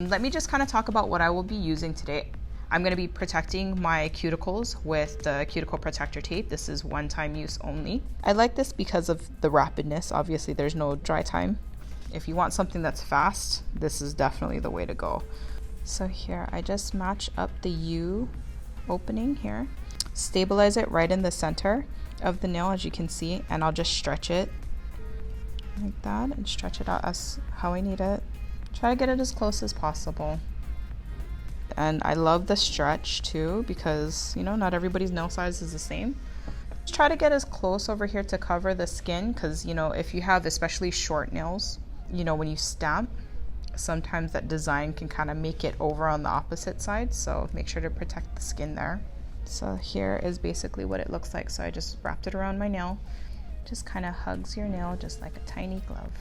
Let me just kind of talk about what I will be using today. I'm going to be protecting my cuticles with the cuticle protector tape. This is one-time use only. I like this because of the rapidness. Obviously, there's no dry time. If you want something that's fast, this is definitely the way to go. So here, I just match up the U opening here, stabilize it right in the center of the nail, as you can see, and I'll just stretch it like that and stretch it out as how I need it. Try to get it as close as possible. And I love the stretch too, because you know, not everybody's nail size is the same. Just try to get as close over here to cover the skin, because you know, if you have especially short nails, you know, when you stamp, sometimes that design can kind of make it over on the opposite side, so make sure to protect the skin there. So here is basically what it looks like. So I just wrapped it around my nail. Just kind of hugs your nail just like a tiny glove.